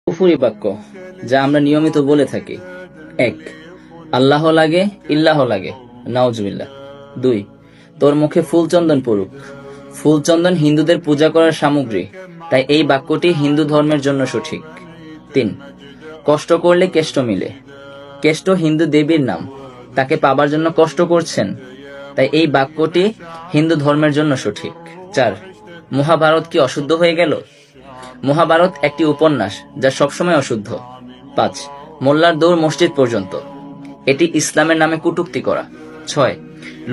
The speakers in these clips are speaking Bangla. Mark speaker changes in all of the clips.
Speaker 1: কুফরি বাক্য যা আমরা নিয়মিত বলে থাকি। ১. আল্লাহ লাগে, ইল্লাহ লাগে, নাউজুবিল্লাহ। ২. তোর মুখে ফুলচন্দন পড়ুক। ফুলচন্দন হিন্দুদের পূজা করার সামগ্রী, তাই এই বাক্যটি হিন্দু ধর্মের জন্য সঠিক। ৩. কষ্ট করলে কেষ্ট মিলে। কেষ্ট হিন্দু দেবীর নাম, তাকে পাবার জন্য কষ্ট করছেন, তাই এই বাক্যটি হিন্দু ধর্মের জন্য সঠিক। ৪. মহাভারত কি অশুদ্ধ হয়ে গেল? মহাভারত একটি উপন্যাস যা সবসময় অশুদ্ধ। ৫. মোল্লার দৌড় মসজিদ পর্যন্ত, এটি ইসলামের নামে কটূক্তি করা। ৬.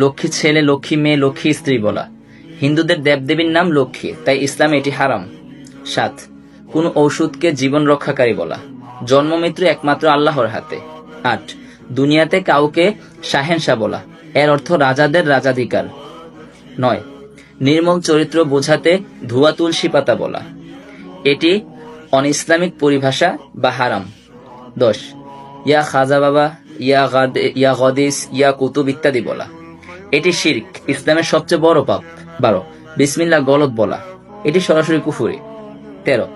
Speaker 1: লক্ষ্মী ছেলে, লক্ষ্মী মেয়ে, লক্ষ্মী স্ত্রী বলা, হিন্দুদের দেবদেবীর নাম লক্ষ্মী, তাই ইসলামে এটি হারাম। ৭. কোন ঔষধকে জীবন রক্ষাকারী বলা, জন্ম মৃত্যু একমাত্র আল্লাহর হাতে। ৮. দুনিয়াতে কাউকে শাহেনশাহ বলা, এর অর্থ রাজাদের রাজাধিকার। ৯. নির্মল চরিত্র বোঝাতে ধোয়া তুলসী পাতা বলা, এটি অন ইসলামিক পরিভাষা বা হারাম। ১০. ইয়া খাজা বাবা, ইয়া গদিস, ইয়া কুতুব ইত্যাদি বলা, এটি শিরক, ইসলামের সবচেয়ে বড় পাপ। ১২. বিসমিল্লাহ গলত বলা, এটি সরাসরি কুফরি। ১৩.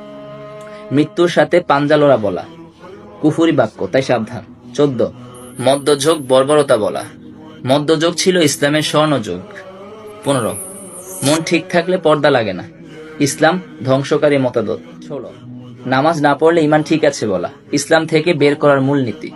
Speaker 1: মৃত্যুর সাথে পাঞ্জালোরা বলা, কুফরি বাক্য, তাই সাবধান। ১৪. মধ্যযুগ বর্বরতা বলা, মধ্যযুগ ছিল ইসলামের স্বর্ণযুগ। ১৫. মন ঠিক থাকলে পর্দা লাগে না, ইসলাম ধ্বংসকারী মতবাদ। ১৬. নামাজ না পড়লে ইমান ঠিক আছে বলা, ইসলাম থেকে বের করার মূলনীতি।